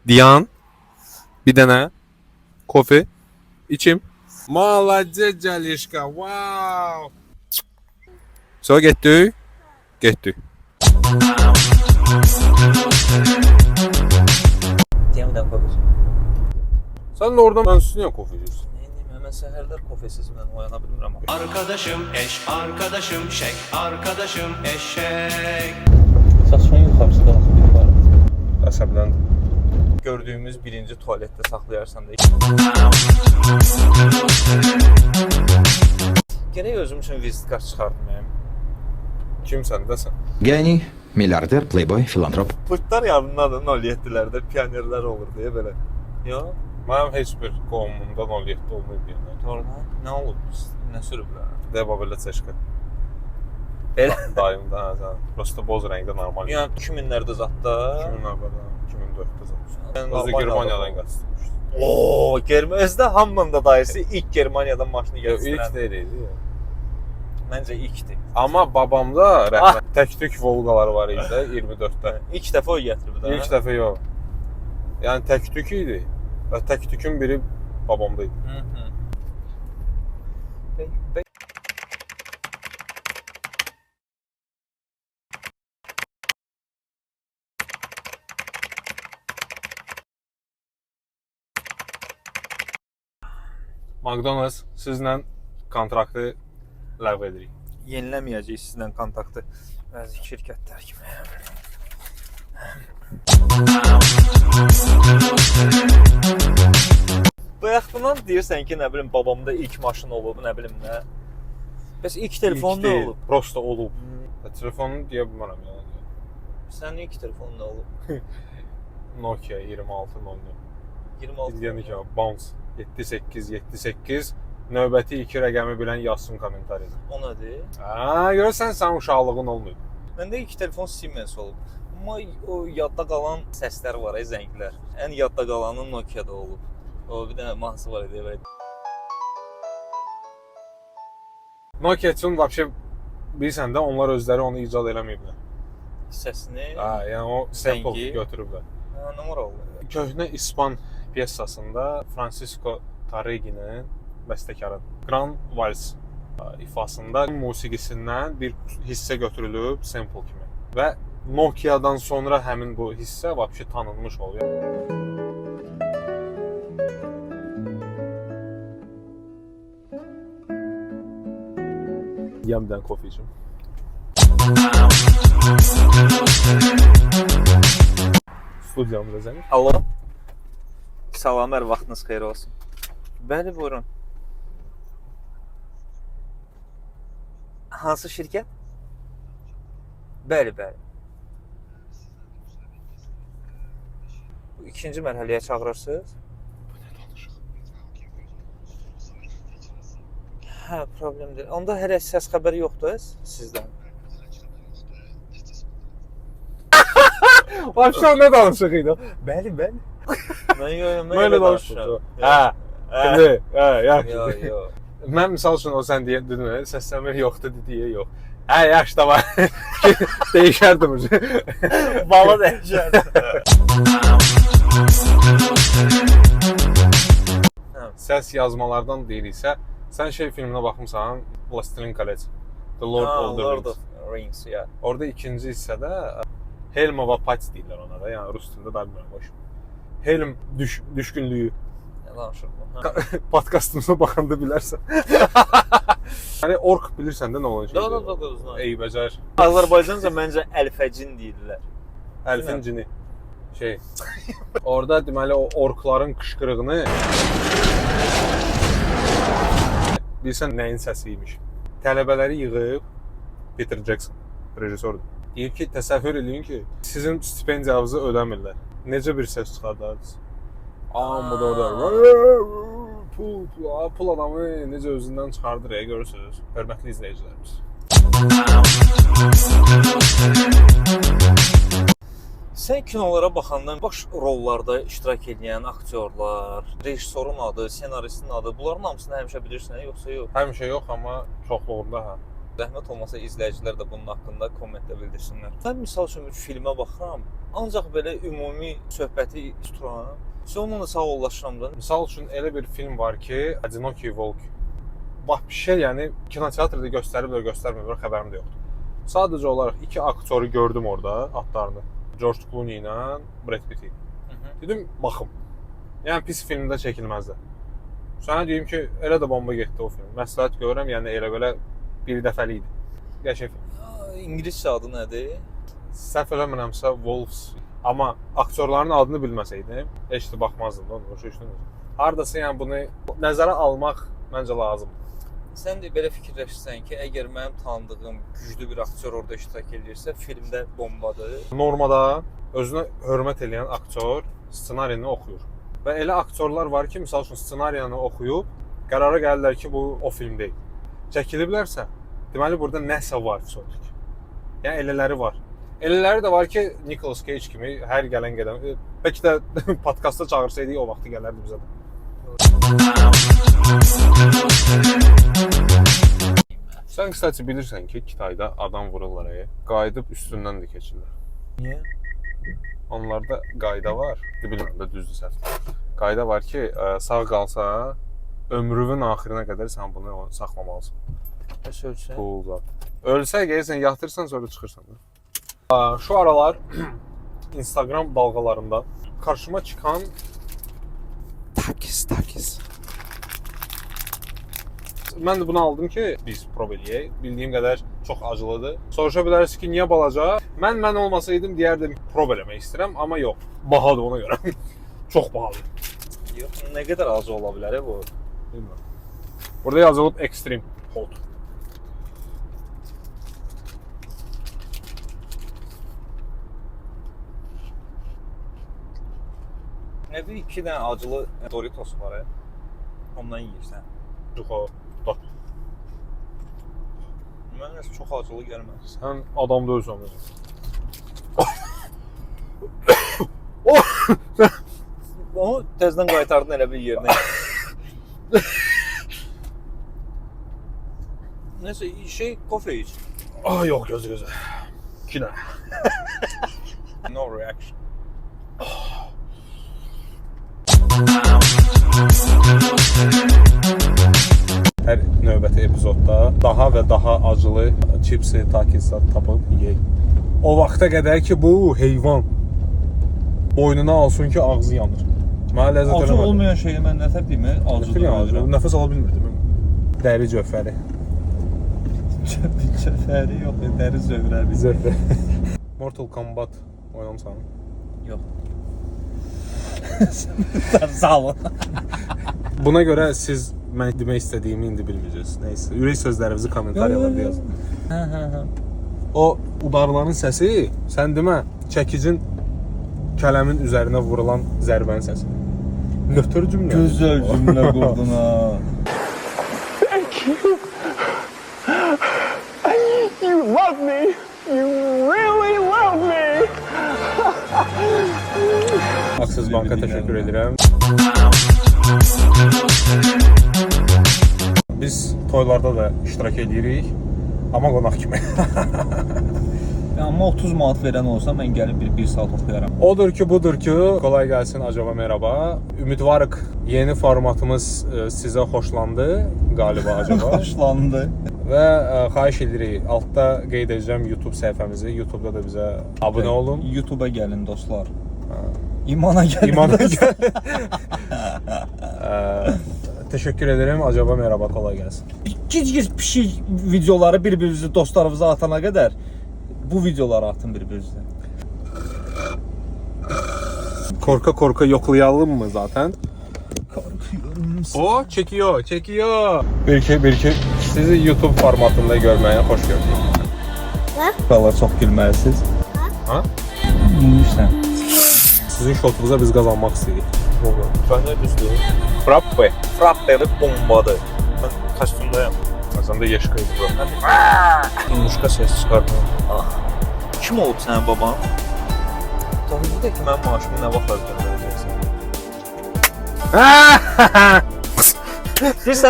Diyan, bir dənə kofe içim. Молодец, Calişka. Wow. Sonra getdik. Getdik. Demdən kofe. Sən də oradan mən üstünə kofe içirsən. Hemen səhərlər kofesiz mən oyana bilmirəm. Arkadaşım eş, arkadaşım şek, arkadaşım eşek. Saçın yuxarısı qalxıb yuxarı. Əsəbləndim. Gördüyümüz birinci tualetdə saxlayarsan da. Gərək özüm üçün vizit kart çıxartmayayım. Kimsən dəsən? Гений, миллиардер, плейбой, филантроп. Pırtlar yanındadır 07'lərdə pionerlər olur deyə belə. Yo, Mənim heç bir qovumumda 07 olmayıb yəni. doğrudan nə olub? Nə sürüblər? Deba belə çeşka. Belə. Dayımda hə. Prosta boz rəngdə normal. Yəni 2000'lərdə zətdə. 2000-lərdə, 2004-də zaten. Ben Özü Germaniyadan qaçmışdı. Oo, Özdə hamının da dayısı ilk Germaniyadan maşını İlk gətirən. deyil idi. Məncə ilkdir. Amma babamda rəhmət tək-tük Volqaları var idi 24-də. İlk dəfə o gətirib də. İlk dəfə yox. Yəni tək-tük idi və tək-tükün biri babamda idi. McDonald's sizlə kontraktı ləğv edirik. Yeniləməyəcək sizlə kontaktı bəzi şirkətlər kimi. Bayaqdan deyirsən ki, nə bilim babamda ilk maşın olub, nə bilim nə. Bəs ilk telefon İlk nə deyil, olub? Prosta olub. Telefonunu deyə bilmərəm yəni. Sənin ilk telefon nə olub? Nokia 2600. 26. İzləyəndə ki, bounce 7878 növbəti 2 rəqəmi bilən yazsın kommentariyada. O nədir? Hə, görürsən sən uşaqlığın olmayıb. Məndə ilk telefon Siemens olub. Amma o yadda qalan səslər var, zənglər. Ən yadda qalanı Nokia-da olub. O bir dənə mahnısı var idi belə. Nokia üçün vəbşə bilirsən də onlar özləri onu icad eləməyiblər. Səsini. Hə, yəni o sample Zəngi. götürüblər. Ha, nə var oldu? Köhnə İspan piyesasında Francisco Tarreginin bəstəkarıdır. Gran Vals ifasında musiqisindən bir hissə götürülüb sample kimi və Nokia-dan sonra həmin bu hissə vəbşə tanınmış oluyor. Yemdən kofe içim. Studiyamıza zəng. Alo. Salam, hər vaxtınız xeyir olsun. Bəli, buyurun. Hansı şirkət? Bəli, bəli. Bu ikinci mərhələyə çağırırsınız? Hə, problem deyil. Onda hələ səs xəbəri yoxdur sizdən. Vəbşə nə danışıq idi? Bəli, bəli. Mən Böyle danışırıq. Hə. Şimdi, hə, yaxşı. Yox, yox. Mən misal üçün o sən dedin, səsləmir yoxdur dediyə yox. Hə, yaxşı da var. Dəyişərdim. Bala dəyişərdim. Səs yazmalardan deyiriksə, sən şey filminə baxmısan, Властелин колец. The Lord of the Rings. Ya. Orada ikinci hissədə Helm və Pat deyirlər ona da, yəni rus dilində da bilmirəm boş. Helm düşkünlüyü. Nə danışır bu? Podkastımıza baxanda bilərsən. Yəni ork bilirsən də nə olacaq? Da. Ey bəcər. Azərbaycanca məncə əlfəcin deyirlər. Əlfin cini. Şey. Orada deməli o orkların qışqırığını bilsən nəyin səsi imiş. Tələbələri yığıb Peter Jackson rejissordur. Deyir ki, təsəvvür edin ki, sizin stipendiyanızı ödəmirlər. Necə bir səs çıxardardınız? Amma da orada pul adamı necə özündən çıxardır görürsünüz. Hörmətli izləyicilərimiz. Sən kinolara baxanda baş rollarda iştirak edən aktyorlar, rejissorun adı, ssenaristin adı, bunların hamısını həmişə bilirsən, yoxsa yox? Həmişə yox, amma çoxluğunda hə. Zəhmət olmasa izləyicilər də bunun haqqında kommentdə bildirsinlər. Mən misal üçün bir filmə baxıram, ancaq belə ümumi söhbəti tuturam. Onunla sağollaşıram da. Misal üçün elə bir film var ki, Одинокий Волк. Bax bir şey, yəni kinoteatrda göstəriblər, göstərmirlər, xəbərim də yoxdur. Sadəcə olaraq iki aktyoru gördüm orada, adlarını. George Clooney ilə Brad Pitt. Dedim, baxım. Yəni pis filmdə çəkilməzlər. Sənə deyim ki, elə də bomba getdi o film. Məsləhət görürəm, yəni elə belə bir dəfəli idi. Qəşəng film. İngiliscə adı nədir? Səhv eləmirəmsə Wolves. Amma aktyorların adını bilməsəydim, heç də baxmazdım da onu. Hardasa yəni bunu nəzərə almaq məncə lazımdır. Sən də belə fikirləşirsən ki, əgər mənim tanıdığım güclü bir aktyor orada iştirak edirsə, filmdə bombadır. Normada özünə hörmət edən aktyor ssenarini oxuyur. Və elə aktyorlar var ki, misal üçün ssenarini oxuyub, qərara gəlirlər ki, bu o film deyil. Çəkiliblərsə, deməli burada nəsə var sözdür. Yəni elələri var. Elələri də var ki, Nicolas Cage kimi hər gələn gedən. Bəlkə də podkastda çağırsaydı o vaxtı gələrdi bizə də. Sən kısaca bilirsən ki, Kitayda adam vururlar, qayıdıb üstündən də keçirlər. Niyə? Onlarda qayda var. Bilmirəm də düzdür səhv. Qayda var ki, sağ qalsa ömrünün axirinə qədər sən bunu saxlamalısan. Bəs ölsə? Pul. Ölsə gəlsən yatırsan sonra çıxırsan. Şu aralar Instagram dalğalarında karşıma çıxan Takis. Mən də bunu aldım ki, biz prob eləyək. Bildiyim qədər çox acılıdır. Soruşa bilərsiniz ki, niyə balaca? Mən olmasaydım deyərdim prob eləmək istəyirəm, amma yox. Bahadır ona görə. Çox bahadır. Yox, nə qədər acı ola bilər bu? Bilmirəm. Burada yazılıb extreme hot. Nə bir iki dənə acılı Doritos var, ondan yeyirsən. Yox, da. Mən nəsə çox acılı gəlməz. Sən adam deyilsən. Onu təzədən qaytardın elə bir yerinə. Nəsə, kofe iç. Yox, gözü. 2 dənə. No reaction. Hər növbəti epizodda daha və daha acılı chipsi, takisat tapıb yeyək. O vaxta qədər ki, bu heyvan boynuna alsın ki, ağzı yanır. Mənə ləzzət eləmədi. Acı olmayan şeyi mən nə təpiyim, acı deyirəm. Nəfəs ala bilmirdim. Dəri cöfəri. Cöfəri yox, dəri zövrəbi. Zöfəri. Mortal Kombat oynamısan? Yox. Sağ olun. Buna görə siz mən demək istədiyimi indi bilməyəcəksiniz. Nəysə, ürək sözlərinizi kommentariyalarda yazın. Hə. O udarların səsi, sən demə, çəkicin kələmin üzərinə vurulan zərbənin səsi. Nötr cümlə. Gözəl cümlə qurdun ha. Thank you. You love me. You really love me. Aksis Banka təşəkkür edirəm. Biz toylarda da iştirak edirik, amma qonaq kimi. Amma 30 manat verən olsa mən gəlib bir saat oxuyaram. Odur ki, budur ki, kolay gəlsin, acaba merhaba. Ümidvarıq yeni formatımız sizə xoşlandı galiba acaba. Xoşlandı. Və xahiş edirik, altda qeyd edəcəm YouTube səhifəmizi. YouTube'da da bizə abunə olun. YouTube'a gəlin dostlar. İmana gəlin. İmana gəlin. Təşəkkür edirəm. Acaba merhaba, kolay gəlsin. Gic pişik videoları bir-birinizə dostlarınıza atana qədər bu videoları atın bir-birinizə. Korka yoklayalım mı zaten? Korkuyorum. O çekiyor. Bir sizi YouTube formatında görməyə xoş gördük. Valla çox gülməlisiniz. Ha? Bilirsən. Sizin şotunuza biz qazanmaq istəyirik. Sən nə düzdür? Frappe. Frappeli bombadır. Mən kostyumdayım. Sən də yeşqaydı bu. Muşqa ses çıxardım. Kim olub sənin baban? Tanıdı da ki, mənim maaşımı nə vaxt ödəyəcəksən? Deyirsən,